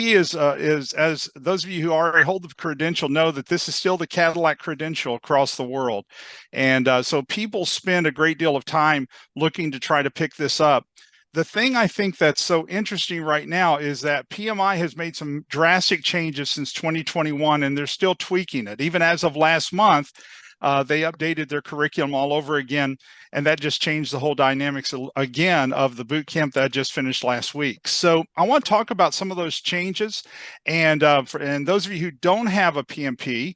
PMP is as those of you who already hold the credential know that this is still the Cadillac credential across the world. And so people spend a great deal of time looking to try to pick this up. The thing I think that's so interesting right now is that PMI has made some drastic changes since 2021, and they're still tweaking it. Even as of last month, they updated their curriculum all over again, and that just changed the whole dynamics again of the boot camp that I just finished last week. So I want to talk about some of those changes, and and those of you who don't have a PMP,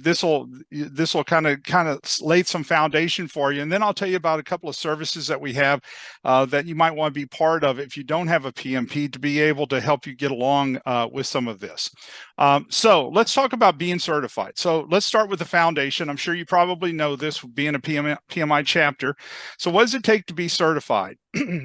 this will kind of lay some foundation for you, and then I'll tell you about a couple of services that we have that you might want to be part of if you don't have a PMP to be able to help you get along with some of this. So let's talk about being certified. So let's start with the foundation. I'm sure you probably know this, being a PMI chapter. So what does it take to be certified?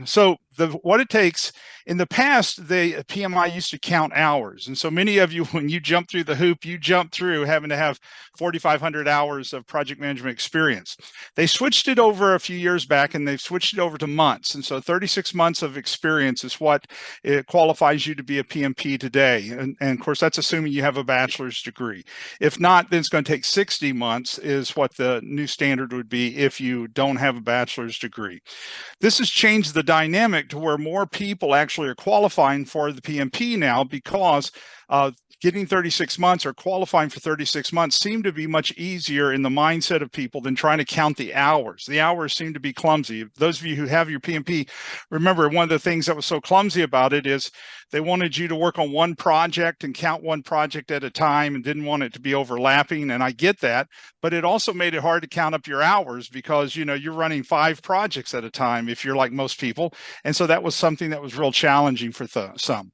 So what it takes, in the past, the PMI used to count hours. And so many of you, when you jump through the hoop, you jump through having to have 4,500 hours of project management experience. They switched it over a few years back, and they've switched it over to months. And so 36 months of experience is what it qualifies you to be a PMP today. And of course, that's assuming you have a bachelor's degree. If not, then it's going to take 60 months is what the new standard would be if you don't have a bachelor's degree. This has changed the dynamic to where more people actually are qualifying for the PMP now, because getting 36 months or qualifying for 36 months seem to be much easier in the mindset of people than trying to count the hours. The hours seem to be clumsy. Those of you who have your PMP, remember one of the things that was so clumsy about it is they wanted you to work on one project and count one project at a time and didn't want it to be overlapping. And I get that, but it also made it hard to count up your hours because, you're running 5 projects at a time if you're like most people. And so that was something that was real challenging for some.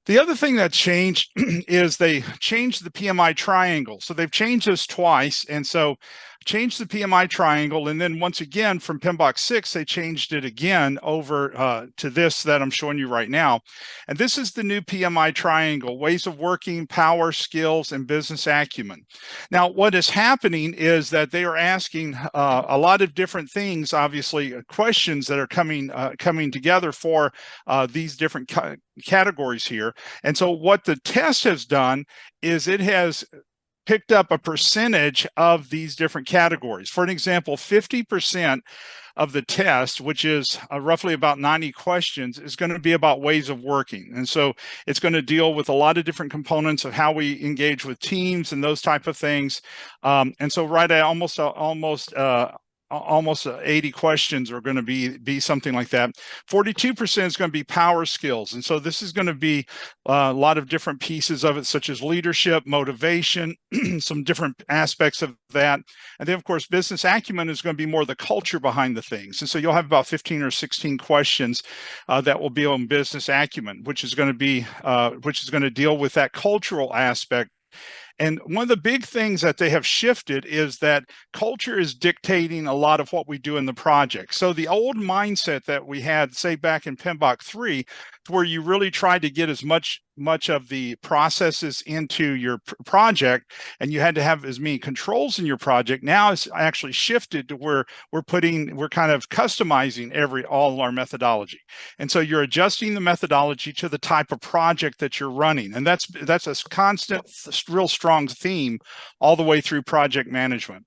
The other thing that changed is they changed the PMI triangle. So they've changed this twice. And so changed the PMI triangle. And then once again, from PMBOK 6, they changed it again over to this that I'm showing you right now. And this is the new PMI triangle: ways of working, power, skills, and business acumen. Now, what is happening is that they are asking a lot of different things, obviously, questions that are coming together for these different categories here. And so what the test has done is it has picked up a percentage of these different categories. For an example, 50% of the test, which is roughly about 90 questions, is going to be about ways of working. And so it's going to deal with a lot of different components of how we engage with teams and those type of things. And so right at almost 80 questions are going to be something like that. 42% is going to be power skills. And so this is going to be a lot of different pieces of it, such as leadership, motivation, some different aspects of that. And then, of course, business acumen is going to be more the culture behind the things. And so you'll have about 15 or 16 questions that will be on business acumen, which is going to deal with that cultural aspect. And one of the big things that they have shifted is that culture is dictating a lot of what we do in the project. So the old mindset that we had, say, back in PMBOK 3, where you really tried to get as much of the processes into your project, and you had to have as many controls in your project. Now it's actually shifted to where we're kind of customizing all our methodology. And so you're adjusting the methodology to the type of project that you're running. And that's a constant, real strong theme all the way through project management.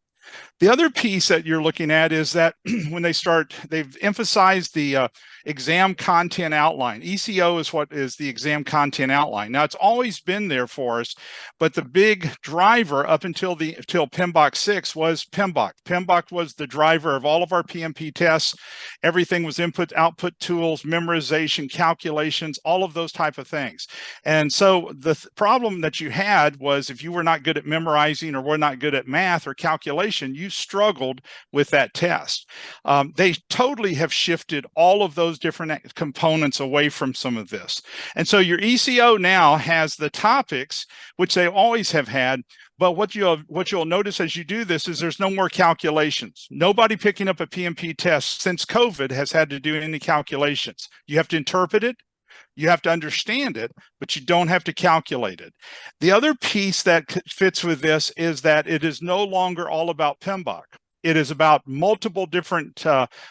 The other piece that you're looking at is that when they've emphasized the exam content outline. ECO is what is the exam content outline. Now, it's always been there for us, but the big driver up until PMBOK 6 was PMBOK. PMBOK was the driver of all of our PMP tests. Everything was input, output tools, memorization, calculations, all of those type of things. And so the problem that you had was if you were not good at memorizing or were not good at math or calculation, you struggled with that test. They totally have shifted all of those different components away from some of this. And so your ECO now has the topics, which they always have had, but what you'll notice as you do this is there's no more calculations. Nobody picking up a PMP test since COVID has had to do any calculations. You have to interpret it, you have to understand it, but you don't have to calculate it. The other piece that fits with this is that it is no longer all about PMBOK. It is about multiple different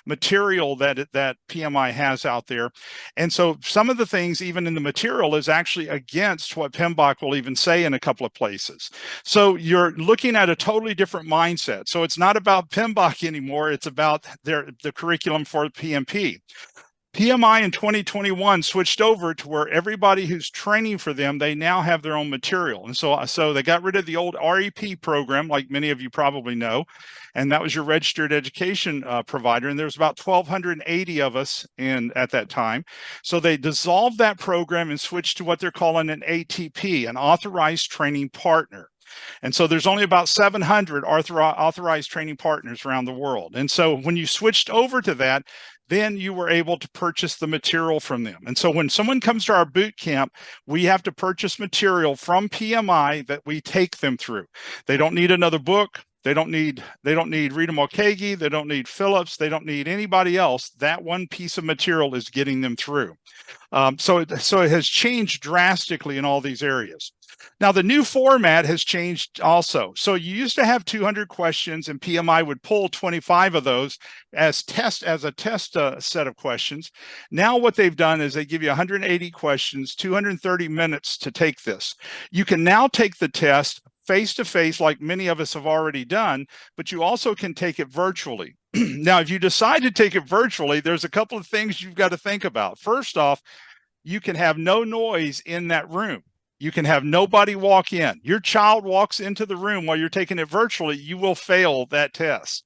material that PMI has out there. And so some of the things, even in the material, is actually against what PMBOK will even say in a couple of places. So you're looking at a totally different mindset. So it's not about PMBOK anymore. It's about the curriculum for PMP. PMI in 2021 switched over to where everybody who's training for them, they now have their own material. And so they got rid of the old REP program, like many of you probably know, and that was your registered education provider. And there's about 1,280 of us at that time. So they dissolved that program and switched to what they're calling an ATP, an authorized training partner. And so there's only about 700 authorized training partners around the world. And so when you switched over to that, then you were able to purchase the material from them. And so when someone comes to our boot camp, we have to purchase material from PMI that we take them through. They don't need another book. They don't need Rita Mulcahy. They don't need Phillips. They don't need anybody else. That one piece of material is getting them through. So it has changed drastically in all these areas. Now, the new format has changed also. So you used to have 200 questions, and PMI would pull 25 of those as a test set of questions. Now what they've done is they give you 180 questions, 230 minutes to take this. You can now take the test face-to-face like many of us have already done, but you also can take it virtually. Now, if you decide to take it virtually, there's a couple of things you've got to think about. First off, you can have no noise in that room. You can have nobody walk in. Your child walks into the room while you're taking it virtually, you will fail that test.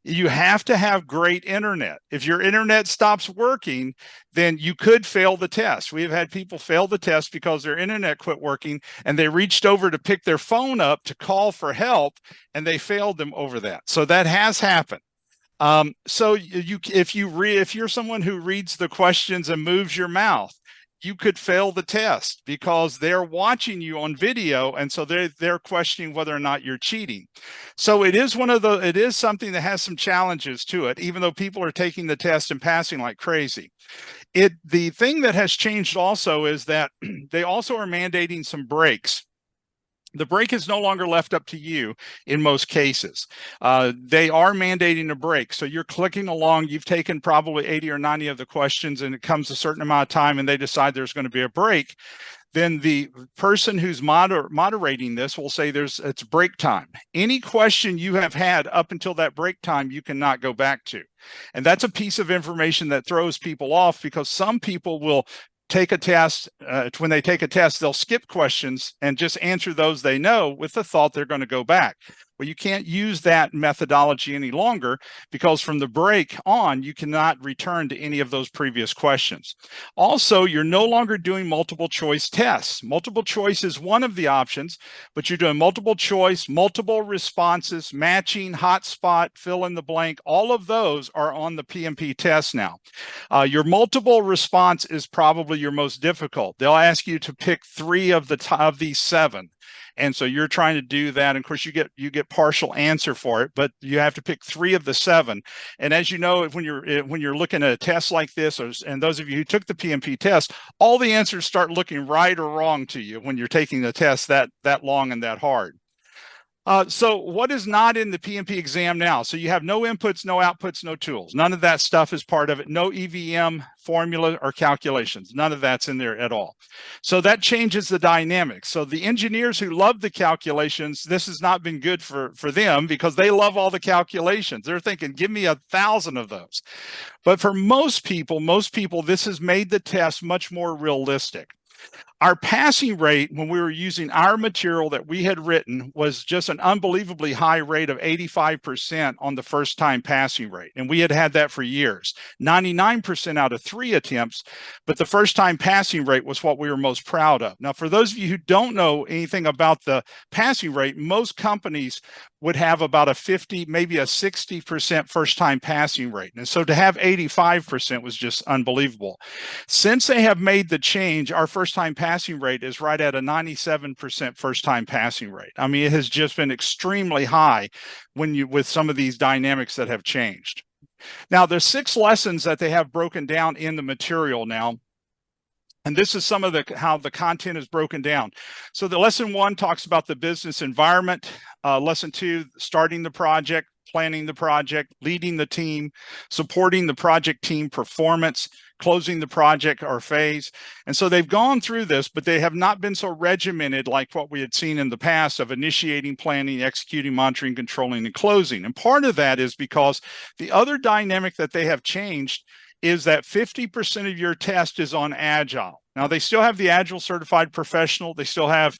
You have to have great internet. If your internet stops working, then you could fail the test. We have had people fail the test because their internet quit working and they reached over to pick their phone up to call for help and they failed them over that. So that has happened. So if you're someone who reads the questions and moves your mouth, you could fail the test because they're watching you on video, and so they're questioning whether or not you're cheating. So it is something that has some challenges to it, even though people are taking the test and passing like crazy. The thing that has changed also is that they also are mandating some breaks. The break is no longer left up to you in most cases. They are mandating a break. So you're clicking along, you've taken probably 80 or 90 of the questions, and it comes a certain amount of time and they decide there's going to be a break. Then the person who's moderating this will say it's break time. Any question you have had up until that break time, you cannot go back to. And that's a piece of information that throws people off because some people will take a test. When they take a test, they'll skip questions and just answer those they know with the thought they're going to go back. Well, you can't use that methodology any longer because from the break on, you cannot return to any of those previous questions. Also, you're no longer doing multiple choice tests. Multiple choice is one of the options, but you're doing multiple choice, multiple responses, matching, hotspot, fill in the blank. All of those are on the PMP test now. Your multiple response is probably your most difficult. They'll ask you to pick 3 of these 7. And so you're trying to do that. And of course, you get partial answer for it, but you have to pick 3 of the 7. And as you know, when you're looking at a test like this, and those of you who took the PMP test, all the answers start looking right or wrong to you when you're taking the test that long and that hard. So what is not in the PMP exam now? So you have no inputs, no outputs, no tools. None of that stuff is part of it. No EVM formula or calculations. None of that's in there at all. So that changes the dynamics. So the engineers who love the calculations, this has not been good for them because they love all the calculations. They're thinking, give me 1,000 of those. But for most people, this has made the test much more realistic. Our passing rate when we were using our material that we had written was just an unbelievably high rate of 85% on the first time passing rate. And we had that for years, 99% out of 3 attempts, but the first time passing rate was what we were most proud of. Now, for those of you who don't know anything about the passing rate, most companies would have about a 50, maybe a 60% first time passing rate. And so to have 85% was just unbelievable. Since they have made the change, our first time passing rate is right at a 97% first time passing rate. I mean, it has just been extremely high with some of these dynamics that have changed. Now, there's 6 lessons that they have broken down in the material now. And this is some of how the content is broken down. So the lesson 1 talks about the business environment. Lesson 2, starting the project, planning the project, leading the team, supporting the project team performance, closing the project or phase. And so they've gone through this, but they have not been so regimented like what we had seen in the past of initiating, planning, executing, monitoring, controlling, and closing. And part of that is because the other dynamic that they have changed is that 50% of your test is on Agile. Now, they still have the Agile certified professional. They still have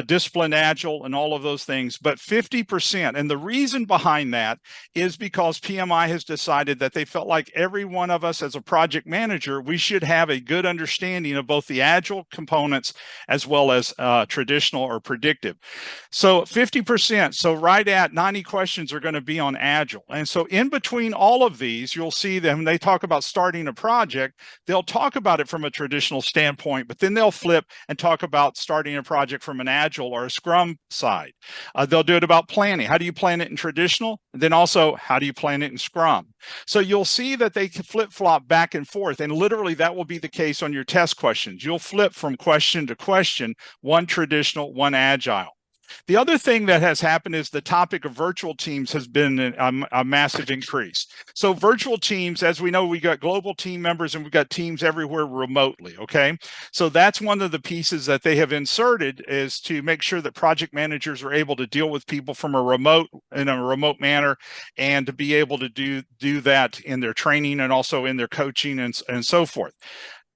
disciplined Agile and all of those things, but 50%. And the reason behind that is because PMI has decided that they felt like every one of us as a project manager, we should have a good understanding of both the Agile components as well as traditional or predictive. So 50%, so right at 90 questions are going to be on Agile. And so in between all of these, you'll see them, they talk about starting a project, they'll talk about it from a traditional standpoint, but then they'll flip and talk about starting a project from an Agile or a Scrum side. They'll do it about planning. How do you plan it in traditional? And then also, how do you plan it in Scrum? So you'll see that they can flip-flop back and forth, and literally that will be the case on your test questions. You'll flip from question to question, one traditional, one Agile. The other thing that has happened is the topic of virtual teams has been a massive increase. So virtual teams, as we know, we got global team members and we've got teams everywhere remotely, okay? So that's one of the pieces that they have inserted is to make sure that project managers are able to deal with people from a remote manner and to be able to do that in their training and also in their coaching and so forth.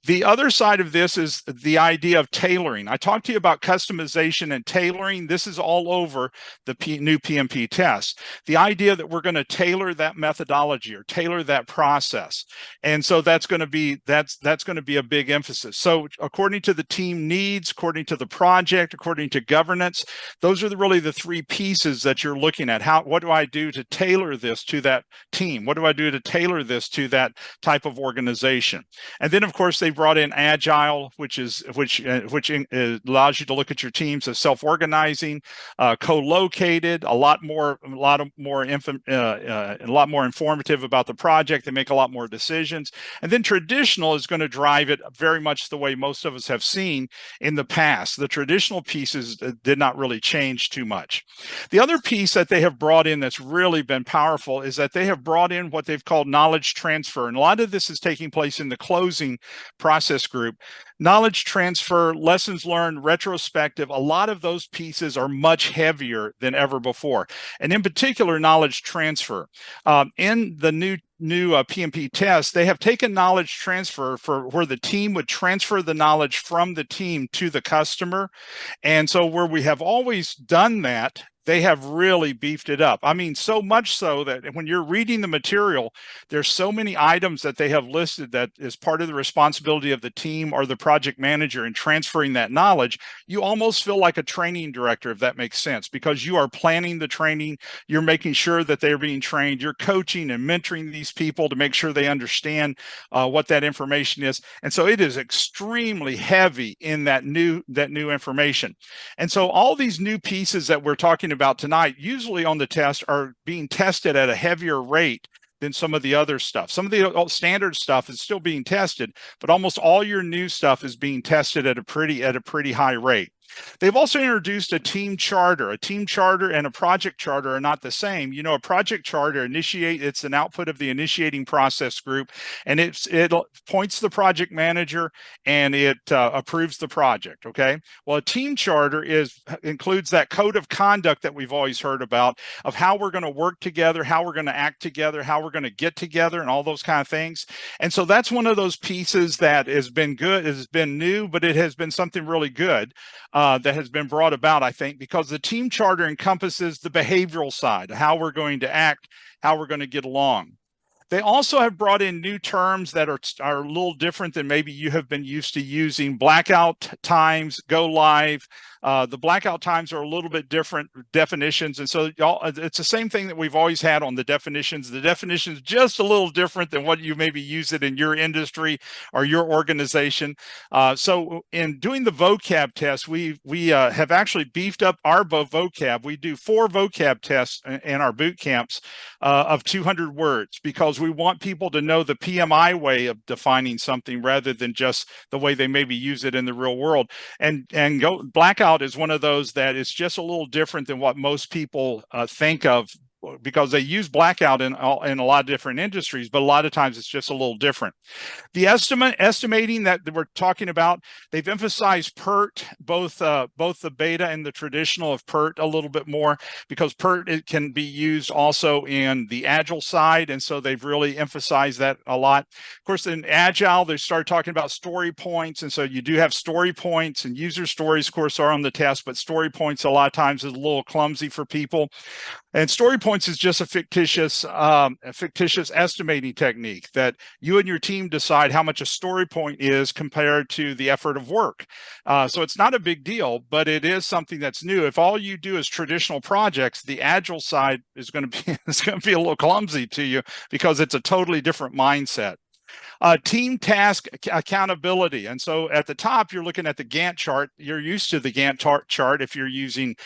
The other side of this is the idea of tailoring. I talked to you about customization and tailoring. This is all over the new PMP test. The idea that we're going to tailor that methodology or tailor that process. And so that's going to be a big emphasis. So according to the team needs, according to the project, according to governance, those are really the three pieces that you're looking at. What do I do to tailor this to that team? What do I do to tailor this to that type of organization? And then of course they brought in Agile, which allows you to look at your teams as self-organizing, co-located, a lot more informative about the project. They make a lot more decisions. And then traditional is going to drive it very much the way most of us have seen in the past. The traditional pieces did not really change too much. The other piece that they have brought in that's really been powerful is that they have brought in what they've called knowledge transfer. And a lot of this is taking place in the closing process group. Knowledge transfer, lessons learned, retrospective, a lot of those pieces are much heavier than ever before. And in particular, knowledge transfer. In the new PMP test, they have taken knowledge transfer for where the team would transfer the knowledge from the team to the customer. And so where we have always done that, they have really beefed it up. I mean, so much so that when you're reading the material, there's so many items that they have listed that is part of the responsibility of the team or the project manager in transferring that knowledge. You almost feel like a training director, if that makes sense, because you are planning the training, you're making sure that they're being trained, you're coaching and mentoring these people to make sure they understand what that information is. And so it is extremely heavy in that new information. And so all these new pieces that we're talking about tonight, usually on the test, are being tested at a heavier rate than some of the other stuff. Some of the standard stuff is still being tested, but almost all your new stuff is being tested at a pretty high rate. They've also introduced a team charter. A team charter and a project charter are not the same. You know, a project charter it's an output of the initiating process group, and it points the project manager and it approves the project. Okay. Well, a team charter includes that code of conduct that we've always heard about of how we're going to work together, how we're going to act together, how we're going to get together, and all those kind of things. And so that's one of those pieces that has been good, has been new, but it has been something really good. That has been brought about, I think, because the team charter encompasses the behavioral side, how we're going to act, how we're going to get along. They also have brought in new terms that are a little different than maybe you have been used to using. Blackout times, go live. The blackout times are a little bit different definitions. And so it's the same thing that we've always had on the definitions. The definitions just a little different than what you maybe use it in your industry or your organization. So in doing the vocab test, we have actually beefed up our vocab. We do 4 vocab tests in our boot camps of 200 words because we want people to know the PMI way of defining something rather than just the way they maybe use it in the real world. And blackout is one of those that is just a little different than what most people think of because they use blackout in a lot of different industries, but a lot of times it's just a little different. The estimating that we're talking about, they've emphasized PERT, both the beta and the traditional of PERT a little bit more, because PERT, it can be used also in the Agile side, and so they've really emphasized that a lot. Of course, in Agile, they started talking about story points, and so you do have story points, and user stories, of course, are on the test, but story points a lot of times is a little clumsy for people. And story points is just a fictitious estimating technique that you and your team decide how much a story point is compared to the effort of work. So it's not a big deal, but it is something that's new. If all you do is traditional projects, the Agile side is going to be a little clumsy to you because it's a totally different mindset. Team task accountability. And so at the top, you're looking at the Gantt chart. You're used to the Gantt chart if you're using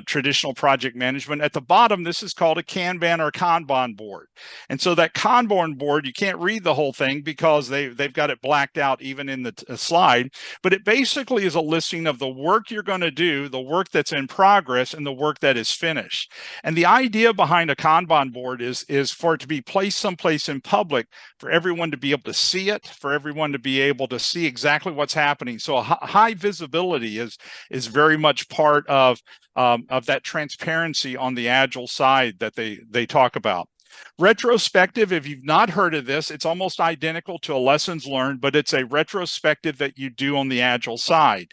traditional project management. At the bottom, this is called a Kanban or Kanban board. And so that Kanban board, you can't read the whole thing because they've got it blacked out even in the slide. But it basically is a listing of the work you're going to do, the work that's in progress, and the work that is finished. And the idea behind a Kanban board is for it to be placed someplace in public for everyone to be able to see it, for everyone to be able to see exactly what's happening. So a high visibility is very much part of that transparency on the Agile side that they talk about. Retrospective, if you've not heard of this, it's almost identical to a lessons learned, but it's a retrospective that you do on the Agile side.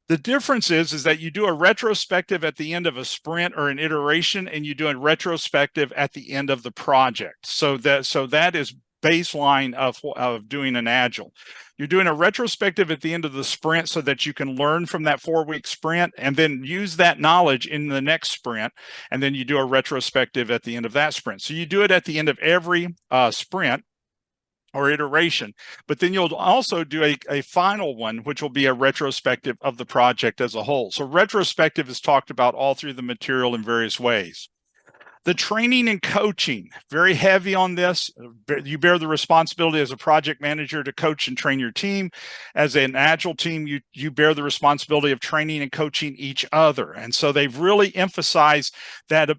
The difference is that you do a retrospective at the end of a sprint or an iteration, and you do a retrospective at the end of the project. So that is baseline of doing an Agile. You're doing a retrospective at the end of the sprint so that you can learn from that 4-week sprint and then use that knowledge in the next sprint. And then you do a retrospective at the end of that sprint. So you do it at the end of every sprint or iteration, but then you'll also do a final one, which will be a retrospective of the project as a whole. So retrospective is talked about all through the material in various ways. The training and coaching, very heavy on this. You bear the responsibility as a project manager to coach and train your team. As an Agile team, you bear the responsibility of training and coaching each other. And so they've really emphasized that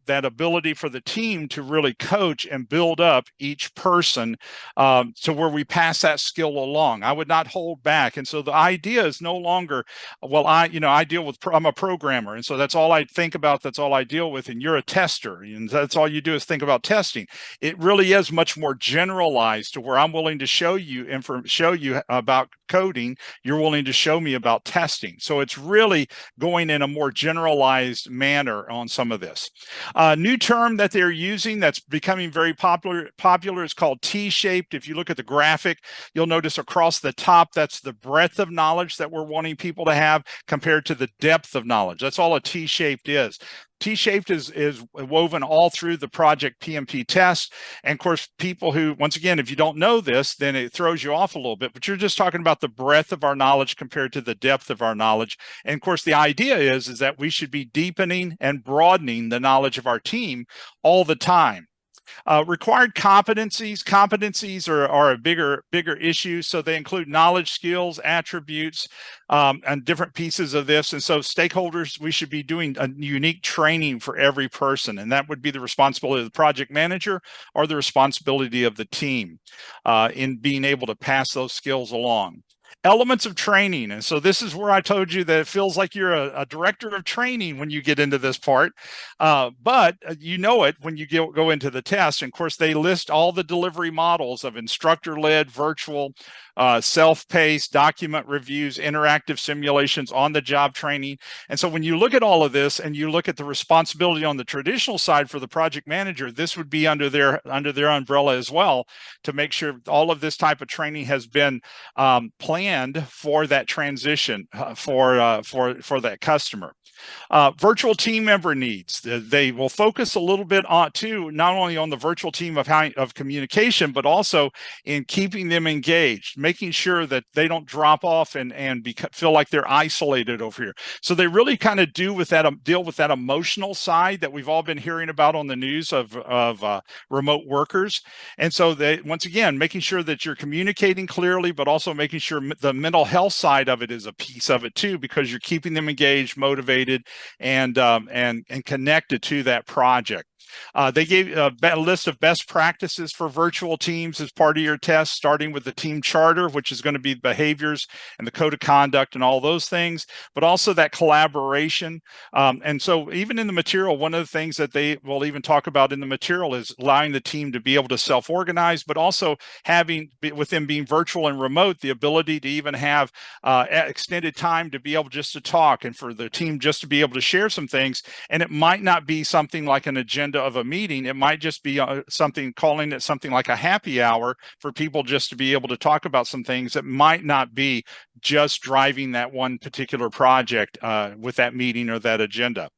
ability for the team to really coach and build up each person to where we pass that skill along. I would not hold back. And so the idea is no longer, well, I'm a programmer, and so that's all I think about, that's all I deal with, and you're a tester, and that's all you do is think about testing. It really is much more generalized to where I'm willing to show you about coding, you're willing to show me about testing. So it's really going in a more generalized manner on some of this. New term that they're using that's becoming very popular is called T-shaped. If you look at the graphic, you'll notice across the top, that's the breadth of knowledge that we're wanting people to have compared to the depth of knowledge. That's all a T-shaped is. T-shaped is woven all through the project PMP test. And of course, people who, once again, if you don't know this, then it throws you off a little bit, but you're just talking about the breadth of our knowledge compared to the depth of our knowledge. And of course, the idea is that we should be deepening and broadening the knowledge of our team all the time. Required competencies are a bigger issue. So they include knowledge, skills, attributes, and different pieces of this. And so stakeholders, we should be doing a unique training for every person. And that would be the responsibility of the project manager or the responsibility of the team in being able to pass those skills along. Elements of training. And so this is where I told you that it feels like you're a director of training when you get into this part. But you know it when you go into the test. And of course, they list all the delivery models of instructor-led, virtual, self-paced, document reviews, interactive simulations, on-the-job training. And so when you look at all of this and you look at the responsibility on the traditional side for the project manager, this would be under their umbrella as well, to make sure all of this type of training has been planned for that transition for that customer. Virtual team member needs. They will focus a little bit on too, not only on the virtual team of communication, but also in keeping them engaged, making sure that they don't drop off and feel like they're isolated over here. So they really kind of deal with that emotional side that we've all been hearing about on the news of remote workers. And so they, once again, making sure that you're communicating clearly, but also making sure the mental health side of it is a piece of it too, because you're keeping them engaged, motivated, and connected to that project. They gave a list of best practices for virtual teams as part of your test, starting with the team charter, which is going to be behaviors and the code of conduct and all those things, but also that collaboration. And so even in the material, one of the things that they will even talk about in the material is allowing the team to be able to self-organize, but also having, with them being virtual and remote, the ability to even have extended time to be able just to talk and for the team just to be able to share some things. And it might not be something like an agenda of a meeting. It might just be something, calling it something like a happy hour for people just to be able to talk about some things that might not be just driving that one particular project with that meeting or that agenda.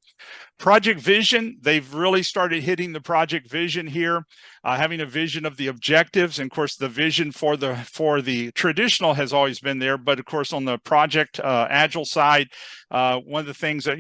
Project vision, they've really started hitting the project vision here, having a vision of the objectives. And of course, the vision for the traditional has always been there. But of course, on the project Agile side, one of the things that,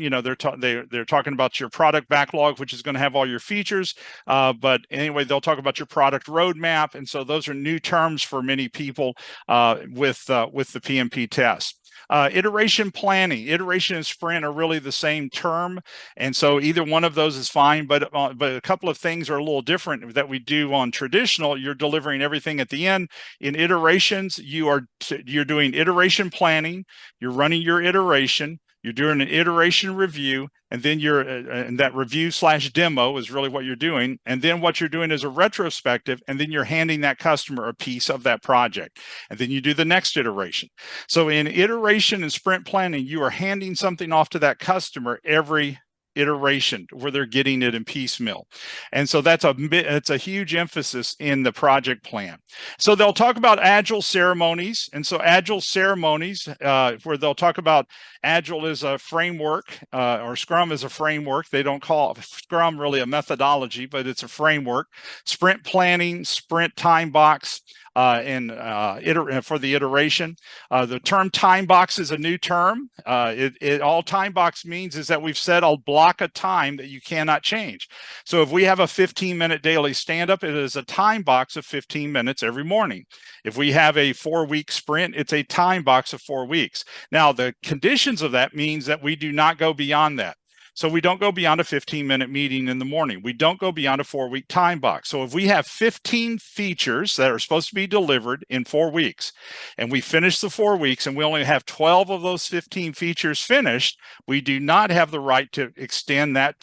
they're talking about your product backlog, which is going to have all your features. But anyway, they'll talk about your product roadmap. And so those are new terms for many people with the PMP test. Iteration planning, iteration and sprint are really the same term. And so either one of those is fine, but a couple of things are a little different that we do on traditional. You're delivering everything at the end. In iterations, you're doing iteration planning, you're running your iteration, you're doing an iteration review, and then and that review / demo is really what you're doing. And then what you're doing is a retrospective, and then you're handing that customer a piece of that project. And then you do the next iteration. So in iteration and sprint planning, you are handing something off to that customer every iteration where they're getting it in piecemeal. And so it's a huge emphasis in the project plan. So they'll talk about Agile ceremonies. And so Agile ceremonies, where they'll talk about Agile is a framework, or Scrum is a framework. They don't call Scrum really a methodology, but it's a framework. Sprint planning, sprint time box, for the iteration. The term time box is a new term. All time box means is that we've set a block of time that you cannot change. So if we have a 15-minute daily stand-up, it is a time box of 15 minutes every morning. If we have a 4-week sprint, it's a time box of 4 weeks. Now, the conditions of that means that we do not go beyond that. So we don't go beyond a 15-minute meeting in the morning. We don't go beyond a 4-week time box. So if we have 15 features that are supposed to be delivered in 4 weeks, and we finish the 4 weeks and we only have 12 of those 15 features finished, we do not have the right to extend that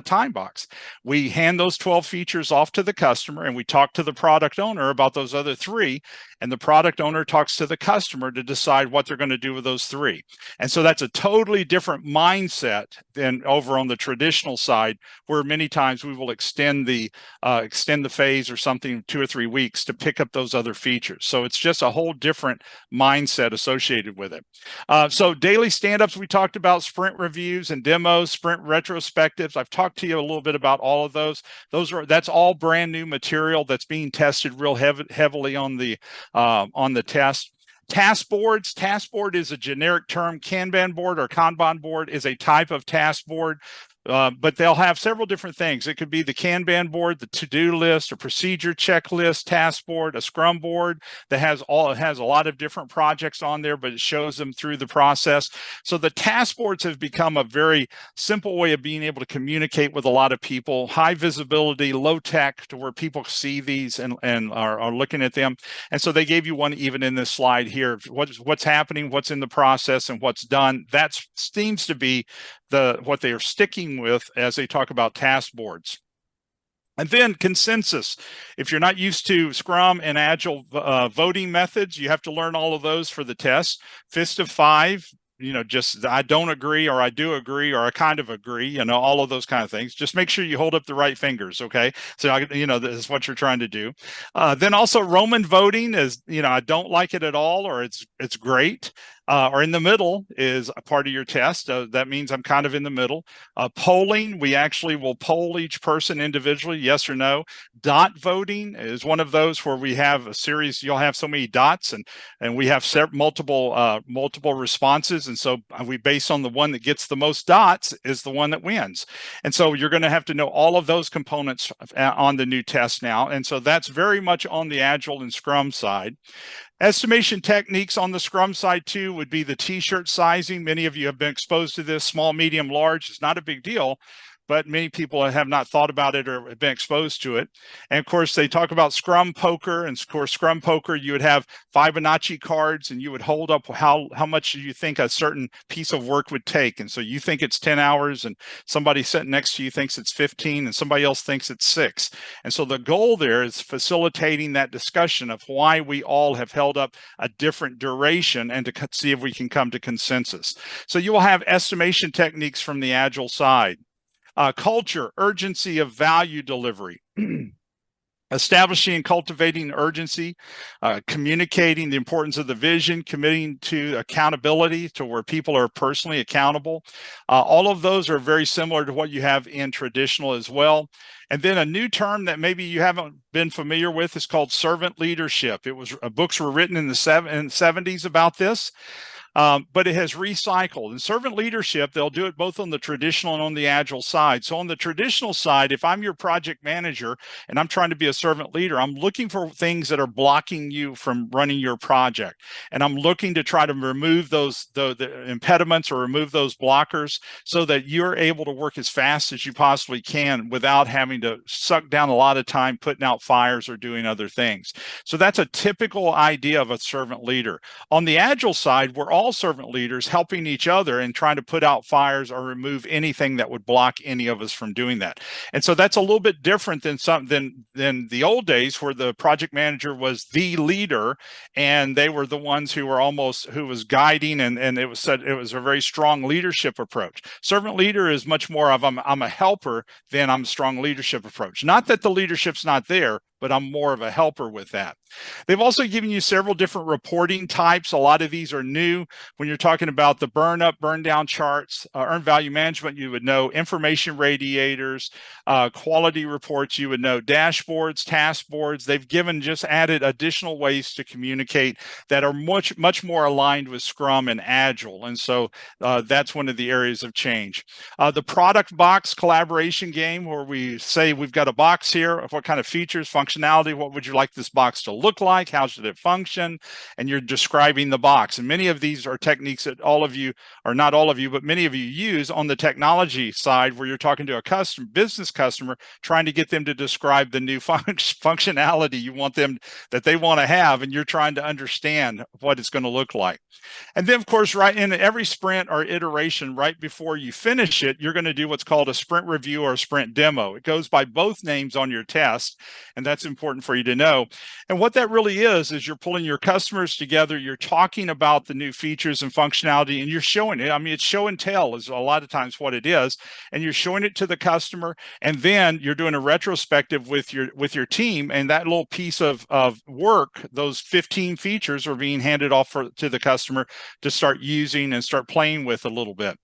time box. We hand those 12 features off to the customer, and we talk to the product owner about those other 3, and the product owner talks to the customer to decide what they're going to do with those 3. And so that's a totally different mindset than over on the traditional side, where many times we will extend the phase or something 2 or 3 weeks to pick up those other features. So it's just a whole different mindset associated with it. So daily stand-ups, we talked about sprint reviews and demos, sprint retrospectives. I've talked to you a little bit about all of those. That's all brand new material that's being tested real heavily on the test. Task boards. Task board is a generic term. Kanban board or Kanban board is a type of task board. But they'll have several different things. It could be the Kanban board, the to-do list, a procedure checklist, task board, a Scrum board that has a lot of different projects on there, but it shows them through the process. So the task boards have become a very simple way of being able to communicate with a lot of people. High visibility, low tech, to where people see these and are looking at them. And so they gave you one even in this slide here. What's happening, what's in the process, and what's done. That seems to be what they are sticking with as they talk about task boards. And then consensus. If you're not used to Scrum and Agile voting methods, you have to learn all of those for the test. Fist of 5, just I don't agree, or I do agree, or I kind of agree, all of those kind of things. Just make sure you hold up the right fingers, okay? So, this is what you're trying to do. Then also Roman voting is, I don't like it at all, or it's great. Or in the middle is a part of your test. That means I'm kind of in the middle. Polling, we actually will poll each person individually, yes or no. Dot voting is one of those where we have a series. You'll have so many dots, and we have multiple responses. And so we base on the one that gets the most dots is the one that wins. And so you're going to have to know all of those components on the new test now. And so that's very much on the Agile and Scrum side. Estimation techniques on the Scrum side too would be the t-shirt sizing. Many of you have been exposed to this. Small, medium, large is not a big deal. but many people have not thought about it or have been exposed to it. And of course, they talk about scrum poker. And of course, scrum poker, you would have Fibonacci cards and you would hold up how much you think a certain piece of work would take. And so you think it's 10 hours and somebody sitting next to you thinks it's 15 and somebody else thinks it's 6. And so the goal there is facilitating that discussion of why we all have held up a different duration and to see if we can come to consensus. So you will have estimation techniques from the Agile side. Culture, urgency of value delivery. Establishing and cultivating urgency, communicating the importance of the vision, committing to accountability to where people are personally accountable. All of those are very similar to what you have in traditional as well. And then a new term that maybe you haven't been familiar with is called servant leadership. It was books were written in the 70s about this. But it has recycled. And servant leadership, they'll do it both on the traditional and on the Agile side. So on the traditional side, if I'm your project manager and I'm trying to be a servant leader, I'm looking for things that are blocking you from running your project. And I'm looking to try to remove those the impediments or remove those blockers so that you're able to work as fast as you possibly can without having to suck down a lot of time putting out fires or doing other things. So that's a typical idea of a servant leader. On the Agile side, we're all servant leaders helping each other and trying to put out fires or remove anything that would block any of us from doing that. And so that's a little bit different than the old days where the project manager was the leader and they were the ones who was guiding and it was a very strong leadership approach. Servant leader is much more of I'm a helper than I'm a strong leadership approach. Not that the leadership's not there, but I'm more of a helper with that. They've also given you several different reporting types. A lot of these are new. When you're talking about the burn up, burn down charts, earned value management, you would know information radiators, quality reports, you would know dashboards, task boards. They've added additional ways to communicate that are much more aligned with Scrum and Agile. And so that's one of the areas of change. The product box collaboration game, where we say we've got a box here of what kind of features, functionality, what would you like this box to look like? How should it function? And you're describing the box. And many of these are techniques that all of you, or not all of you, but many of you use on the technology side where you're talking to a business customer, trying to get them to describe the new functionality you want them, that they want to have, and you're trying to understand what it's going to look like. And then, of course, right in every sprint or iteration, right before you finish it, you're going to do what's called a sprint review or a sprint demo. It goes by both names on your test, and that's important for you to know. And what that really is you're pulling your customers together, you're talking about the new features and functionality, and you're showing it. I mean, it's show and tell is a lot of times what it is, and you're showing it to the customer, and then you're doing a retrospective with your team, and that little piece of work, those 15 features are being handed off to the customer to start using and start playing with a little bit.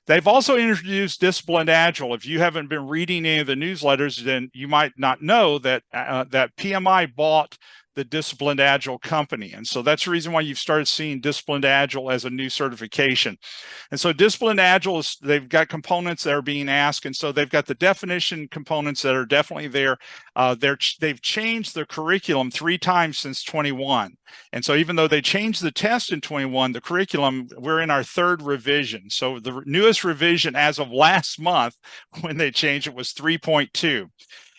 They've also introduced Disciplined Agile. If you haven't been reading any of the newsletters, then you might not know that that PMI bought the Disciplined Agile company. And so that's the reason why you've started seeing Disciplined Agile as a new certification. And so Disciplined Agile they've got components that are being asked. And so they've got the definition components that are definitely there. They've changed their curriculum 3 times since 21. And so even though they changed the test in 21, the curriculum, we're in our 3rd revision. So the newest revision as of last month, when they changed it, was 3.2.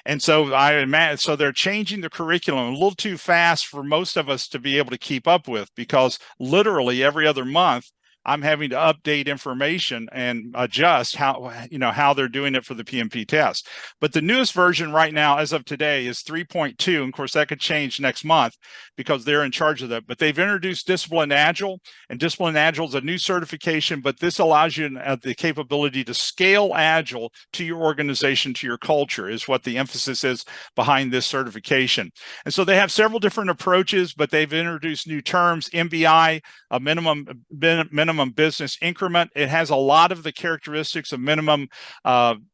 And so I imagine, so they're changing the curriculum a little too fast for most of us to be able to keep up with, because literally every other month, I'm having to update information and adjust how they're doing it for the PMP test. But the newest version right now, as of today, is 3.2. And of course, that could change next month because they're in charge of that. But they've introduced Disciplined Agile, and Disciplined Agile is a new certification, but this allows you the capability to scale Agile to your organization, to your culture, is what the emphasis is behind this certification. And so they have several different approaches, but they've introduced new terms, MBI, a minimum business increment. It has a lot of the characteristics of minimum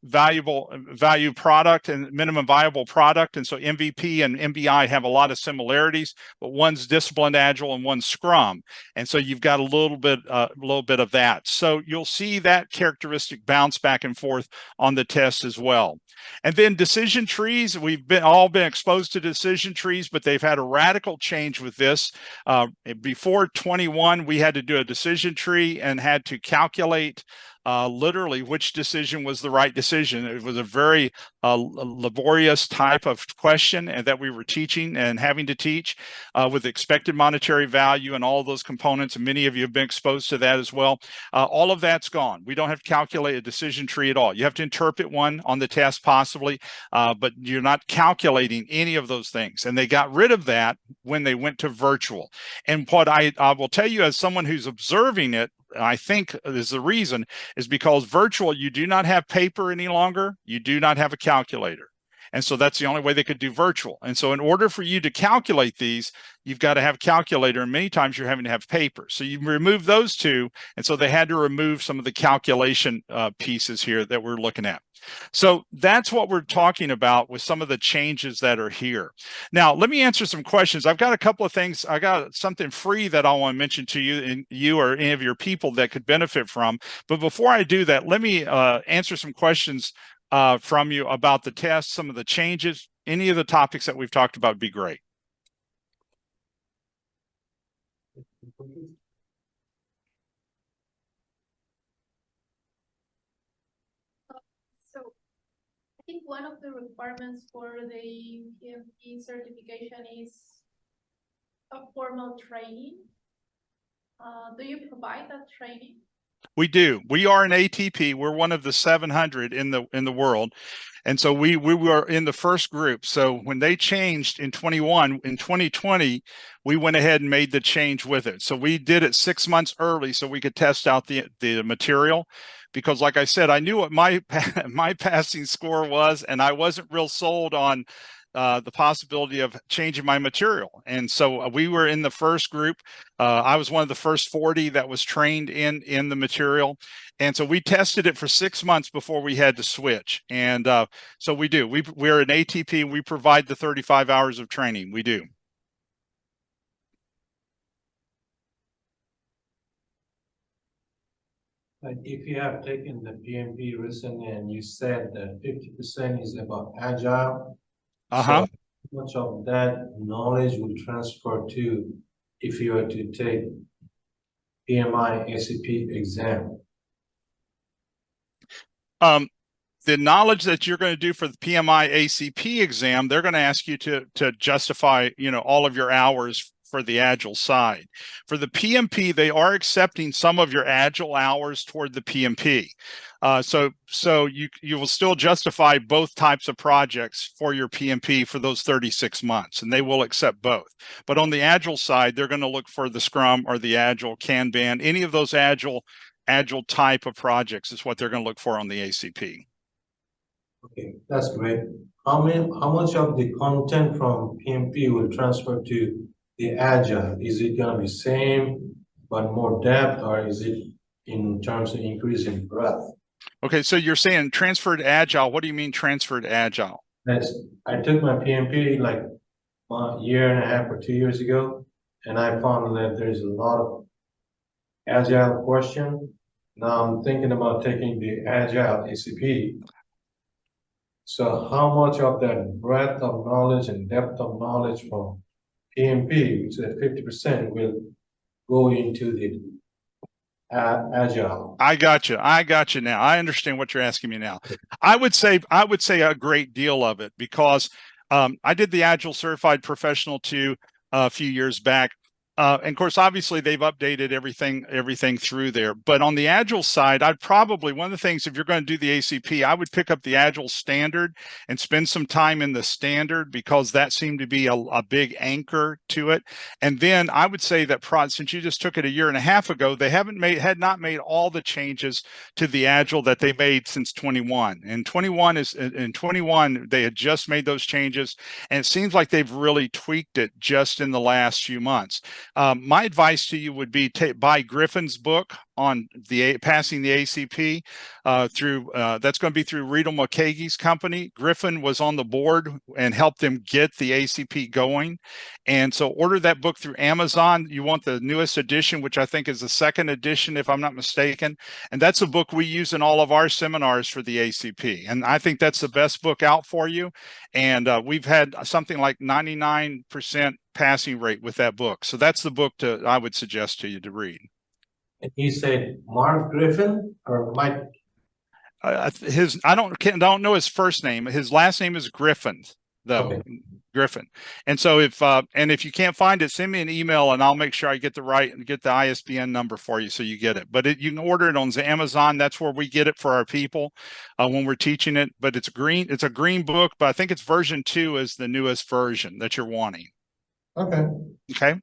value product and minimum viable product. And so MVP and MBI have a lot of similarities, but one's Disciplined Agile and one's Scrum. And so you've got a little bit of that. So you'll see that characteristic bounce back and forth on the test as well. And then decision trees, we've all been exposed to decision trees, but they've had a radical change with this. Before 21, we had to do a decision tree and had to calculate literally which decision was the right decision. It was a very laborious type of question and that we were teaching and having to teach with expected monetary value and all of those components. And many of you have been exposed to that as well. All of that's gone. We don't have to calculate a decision tree at all. You have to interpret one on the test possibly, but you're not calculating any of those things. And they got rid of that when they went to virtual. And what I will tell you as someone who's observing it, I think is the reason is because virtual, you do not have paper any longer. You do not have a calculator. And so that's the only way they could do virtual. And so in order for you to calculate these, you've got to have a calculator. And many times you're having to have paper. So you remove those two. And so they had to remove some of the calculation pieces here that we're looking at. So that's what we're talking about with some of the changes that are here. Now, let me answer some questions. I've got a couple of things. I got something free that I want to mention to you and you or any of your people that could benefit from. But before I do that, let me answer some questions from you about the test, some of the changes, any of the topics that we've talked about would be great. So I think one of the requirements for the PMP certification is a formal training. Do you provide that training? We do. We are an ATP. We're one of the 700 in the world. And so we were in the first group. So when they changed in 2020, we went ahead and made the change with it. So we did it 6 months early so we could test out the material. Because like I said, I knew what my passing score was, and I wasn't real sold on the possibility of changing my material. And so we were in the first group. I was one of the first 40 that was trained in the material. And so we tested it for 6 months before we had to switch. And so we do. We're an ATP. We provide the 35 hours of training. We do. Like if you have taken the PMP recently and you said that 50% is about Agile, so how much of that knowledge will transfer to if you were to take PMI ACP exam? The knowledge that you're going to do for the PMI ACP exam, they're going to ask you to justify, all of your hours for the Agile side. For the PMP, they are accepting some of your Agile hours toward the PMP. So you will still justify both types of projects for your PMP for those 36 months, and they will accept both. But on the Agile side, they're going to look for the Scrum or the Agile, Kanban, any of those Agile type of projects is what they're going to look for on the ACP. Okay, that's great. How much of the content from PMP will transfer to the Agile? Is it going to be same but more depth, or is it in terms of increase in breadth? Okay, so you're saying transferred Agile. What do you mean transferred Agile? I took my PMP like a year and a half or 2 years ago, and I found that there's a lot of Agile question. Now I'm thinking about taking the Agile ACP. So how much of that breadth of knowledge and depth of knowledge from PMP, which is at 50%, will go into the Agile? I got you now. I understand what you're asking me now. I would say a great deal of it, because I did the Agile Certified Professional 2 a few years back. And of course, obviously, they've updated everything through there. But on the Agile side, I'd probably, one of the things, if you're going to do the ACP, I would pick up the Agile Standard and spend some time in the Standard, because that seemed to be a big anchor to it. And then I would say that since you just took it a year and a half ago, they had not made all the changes to the Agile that they made since 21. And 21 they had just made those changes, and it seems like they've really tweaked it just in the last few months. My advice to you would be buy Griffin's book on passing the ACP through that's going to be through Riedel McKagie's company. Griffin was on the board and helped them get the ACP going. And so order that book through Amazon. You want the newest edition, which I think is the second edition, if I'm not mistaken. And that's a book we use in all of our seminars for the ACP. And I think that's the best book out for you. And we've had something like 99% passing rate with that book. So that's the book I would suggest to you to read. And you said Mark Griffin or Mike? I don't know his first name. His last name is Griffin, though. Okay. Griffin. And so if you can't find it, send me an email and I'll make sure I get the ISBN number for you so you get it. But you can order it on Amazon. That's where we get it for our people when we're teaching it. But it's a green book, but I think it's version 2 is the newest version that you're wanting. Okay. Okay.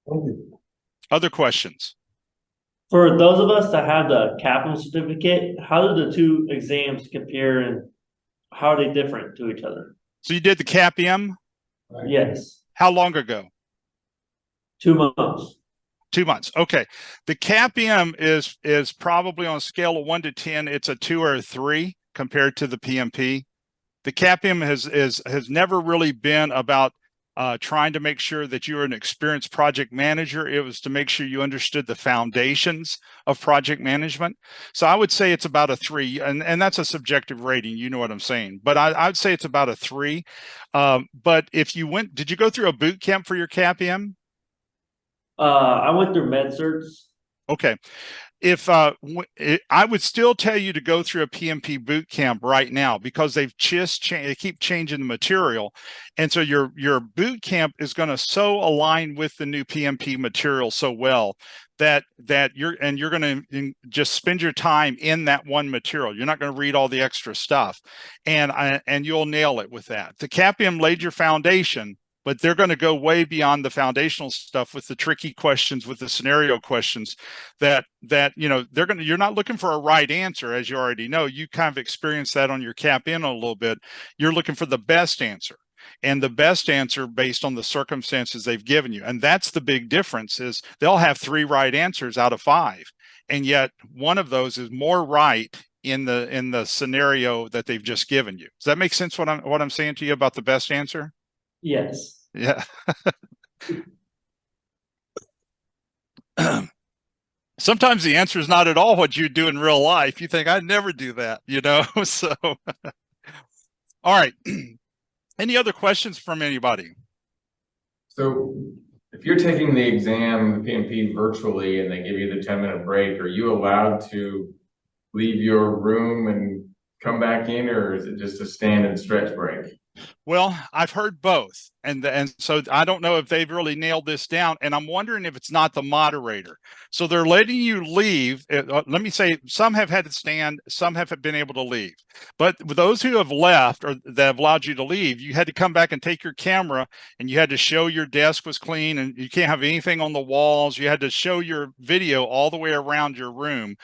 Thank you. Other questions? For those of us that have the captain certificate, how do the two exams compare and how are they different to each other? So you did the CAPM? Right. Yes, How long ago? 2 months. 2 months. Okay. The CAPM is probably on a scale of 1 to 10. It's a 2 or a 3 compared to the PMP. The CAPM has never really been about trying to make sure that you're an experienced project manager. It was to make sure you understood the foundations of project management. So I would say it's about a 3, and that's a subjective rating. You know what I'm saying, but I'd say it's about a 3. But if you did you go through a boot camp for your CAPM? I went through med certs. Okay. I would still tell you to go through a PMP boot camp right now because they keep changing the material, and so your boot camp is going to so align with the new PMP material so well that you're going to just spend your time in that one material. You're not going to read all the extra stuff, and you'll nail it with that. The CAPM laid your foundation, but they're going to go way beyond the foundational stuff with the tricky questions, with the scenario questions that you're not looking for a right answer, as you already know. You kind of experienced that on your CAPM a little bit. You're looking for the best answer, and the best answer based on the circumstances they've given you. And that's the big difference is they'll have 3 right answers out of 5. And yet one of those is more right in the scenario that they've just given you. Does that make sense what I'm saying to you about the best answer? Yes. Yeah. Sometimes the answer is not at all what you do in real life. You think, I'd never do that, So, all right. Any other questions from anybody? So if you're taking the exam, the PMP virtually, and they give you the 10-minute break, are you allowed to leave your room and come back in, or is it just a stand and stretch break? Well, I've heard both. And so I don't know if they've really nailed this down. And I'm wondering if it's not the moderator. So they're letting you leave. Let me say, some have had to stand, some have been able to leave. But with those who have left or that have allowed you to leave, you had to come back and take your camera and you had to show your desk was clean and you can't have anything on the walls. You had to show your video all the way around your room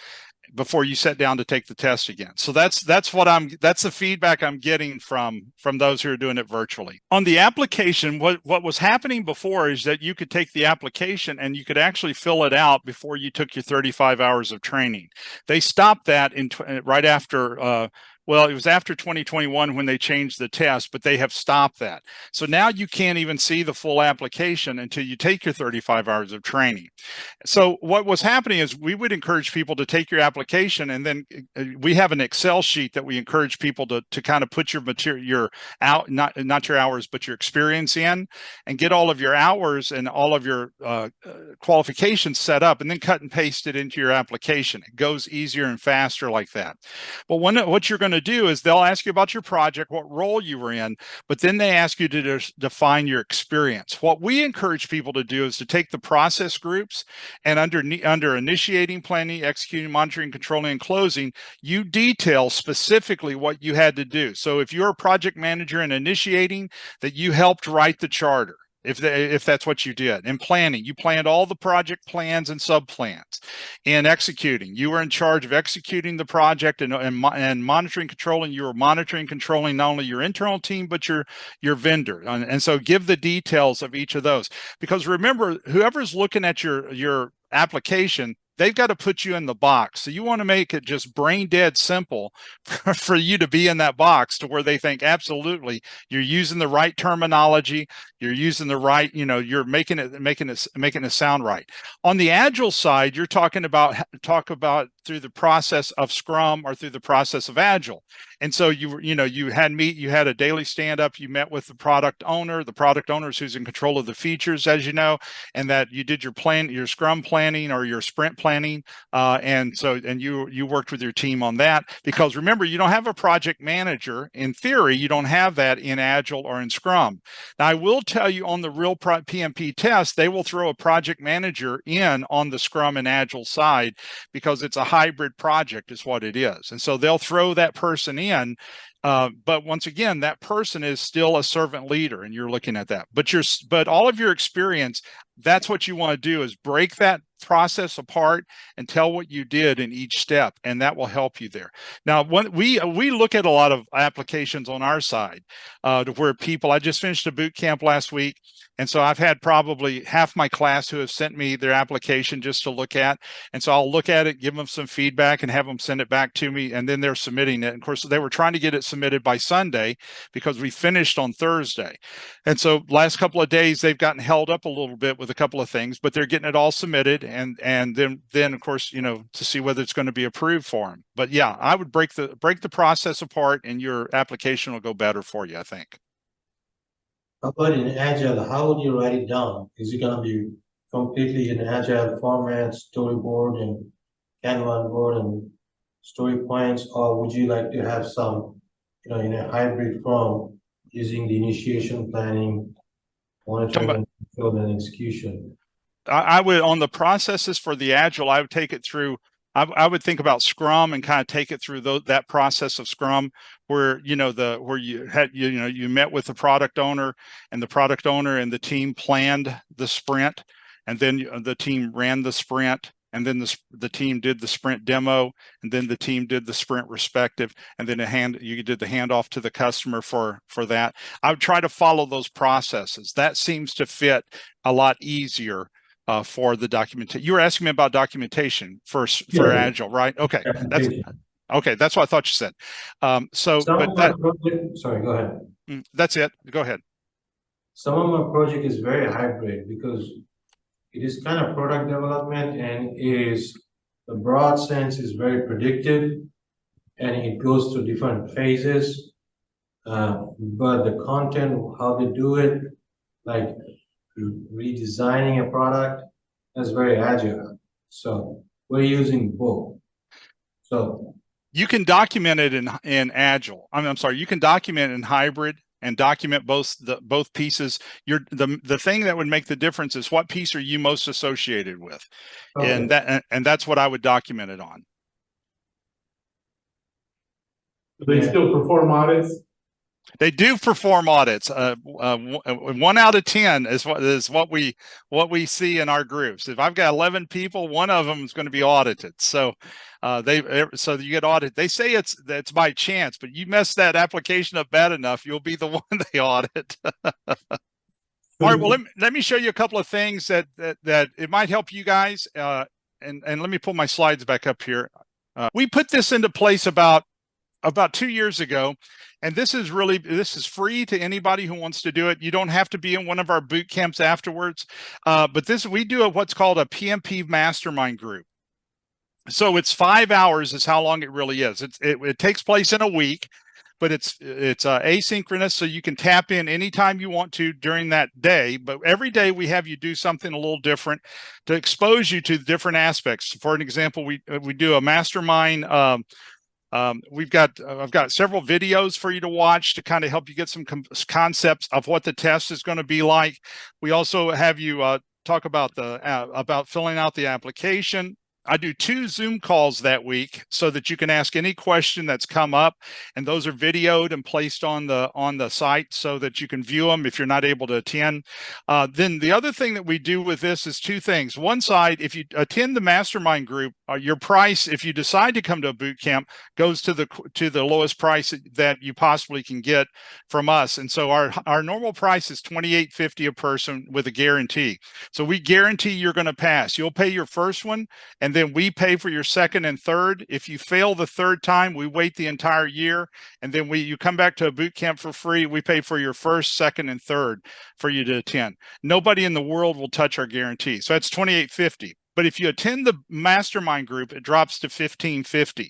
before you sat down to take the test again. So that's the feedback I'm getting from those who are doing it virtually. On the application, what was happening before is that you could take the application and you could actually fill it out before you took your 35 hours of training. They stopped that right after well, it was after 2021 when they changed the test, but they have stopped that. So now you can't even see the full application until you take your 35 hours of training. So what was happening is we would encourage people to take your application, and then we have an Excel sheet that we encourage people to kind of put your material, not your hours, but your experience in, and get all of your hours and all of your qualifications set up, and then cut and paste it into your application. It goes easier and faster like that. But what you're going to do is they'll ask you about your project, what role you were in, but then they ask you to define your experience. What we encourage people to do is to take the process groups, and under initiating, planning, executing, monitoring, controlling, and closing, you detail specifically what you had to do. So if you're a project manager in initiating, that you helped write the charter. If that's what you did. In planning, you planned all the project plans and sub-plans. In executing, you were in charge of executing the project, and monitoring, controlling, you were monitoring, controlling not only your internal team, but your vendor. And so give the details of each of those. Because remember, whoever's looking at your application, they've got to put you in the box. So you want to make it just brain dead simple for you to be in that box to where they think, absolutely, you're using the right terminology, you're using the right, you're making it sound right. On the Agile side, you're talk about through the process of Scrum or through the process of Agile. And so you had a daily stand up, you met with the product owner is who's in control of the features, as you know, and that you did your Scrum planning or your sprint planning. And you worked with your team on that, because remember, you don't have a project manager. In theory, you don't have that in Agile or in Scrum. Now, I will tell you, on the real PMP test, they will throw a project manager in on the Scrum and Agile side, because it's a hybrid project is what it is. And so they'll throw that person in. But once again, that person is still a servant leader, and you're looking at that. But all of your experience, that's what you want to do, is break that process apart and tell what you did in each step, and that will help you there. Now, when we look at a lot of applications on our side, to where I just finished a boot camp last week, and so I've had probably half my class who have sent me their application just to look at, and so I'll look at it, give them some feedback, and have them send it back to me, and then they're submitting it. And of course, they were trying to get it submitted by Sunday, because we finished on Thursday, and so last couple of days they've gotten held up a little bit with a couple of things, but they're getting it all submitted, and then of course, to see whether it's going to be approved for them. But yeah, I would break the process apart, and your application will go better for you, I think. But in Agile, how would you write it down? Is it gonna be completely in Agile format, storyboard and Kanban board and story points, or would you like to have some, in a hybrid form, using the initiation, planning, monitoring, and control and execution? I would, on the processes for the Agile, I would take it through. I would think about Scrum and kind of take it through that process of Scrum, where you met with the product owner, and the team planned the sprint, and then the team ran the sprint, and then the team did the sprint demo, and then the team did the sprint respective, and then you did the handoff to the customer for that. I would try to follow those processes. That seems to fit a lot easier for the documentation. You were asking me about documentation for Agile, right? Okay, that's what I thought you said. Sorry, go ahead. That's it. Go ahead. Some of my project is very hybrid, because it is kind of product development, and the broad sense is very predictive, and it goes through different phases. But the content, how they do it, like redesigning a product, that's very agile. So we're using both. So you can document it in Agile. I'm sorry, you can document it in hybrid and document both pieces. The thing that would make the difference is, what piece are you most associated with? Okay. And that's what I would document it on. Do they still perform audits? They do perform audits. 1 out of 10 is what we see in our groups. If I've got 11 people, one of them is going to be audited. So you get audited. They say it's by chance, but you mess that application up bad enough, you'll be the one they audit. All right. Well, let me show you a couple of things that it might help you guys. And let me pull my slides back up here. We put this into place about 2 years ago. And this is free to anybody who wants to do it. You don't have to be in one of our boot camps afterwards. But we do what's called a PMP mastermind group. So it's 5 hours is how long it really is. It takes place in a week, but it's asynchronous, so you can tap in anytime you want to during that day. But every day we have you do something a little different to expose you to different aspects. For an example, we do a mastermind. I've got several videos for you to watch to kind of help you get some concepts of what the test is going to be like. We also have you talk about filling out the application. I do 2 Zoom calls that week so that you can ask any question that's come up, and those are videoed and placed on the site so that you can view them if you're not able to attend. Then the other thing that we do with this is 2 things. One side, if you attend the mastermind group, your price, if you decide to come to a boot camp, goes to the lowest price that you possibly can get from us. And so our normal price is $28.50 a person with a guarantee. So we guarantee you're going to pass. You'll pay your first one, and then we pay for your second and third. If you fail the third time, we wait the entire year, and then you come back to a boot camp for free. We pay for your first, second, and third for you to attend. Nobody in the world will touch our guarantee. So that's $28.50. But if you attend the mastermind group, it drops to $15.50.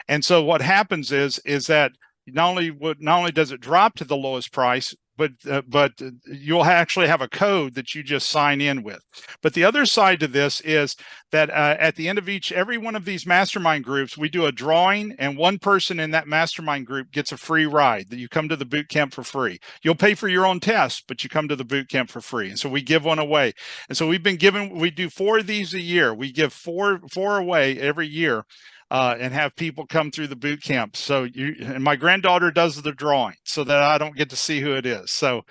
And so what happens is that not only does it drop to the lowest price, but you'll actually have a code that you just sign in with. But the other side to this is that at the end of every one of these mastermind groups, we do a drawing, and one person in that mastermind group gets a free ride. That you come to the boot camp for free. You'll pay for your own test, but you come to the boot camp for free. And so we give one away. And so we do 4 of these a year. We give four away every year. And have people come through the boot camp. So and my granddaughter does the drawing so that I don't get to see who it is. So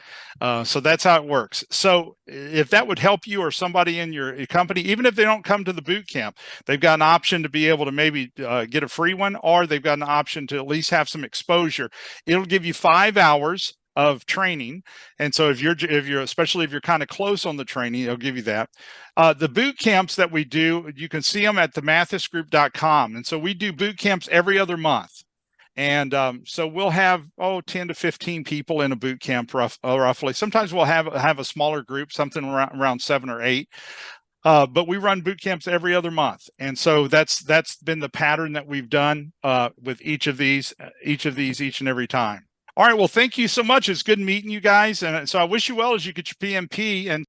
that's how it works. So if that would help you or somebody in your company, even if they don't come to the boot camp, they've got an option to be able to maybe get a free one, or they've got an option to at least have some exposure. It'll give you 5 hours of training. And so if you're especially if you're kind of close on the training, it'll give you that. The boot camps that we do, you can see them at themathisgroup.com. And so we do boot camps every other month. And so we'll have 10 to 15 people in a boot camp roughly. Sometimes we'll have a smaller group, something around 7 or 8. But we run boot camps every other month. And so that's been the pattern that we've done with each of these each and every time. All right, well, thank you so much. It's good meeting you guys. And so I wish you well as you get your PMP. And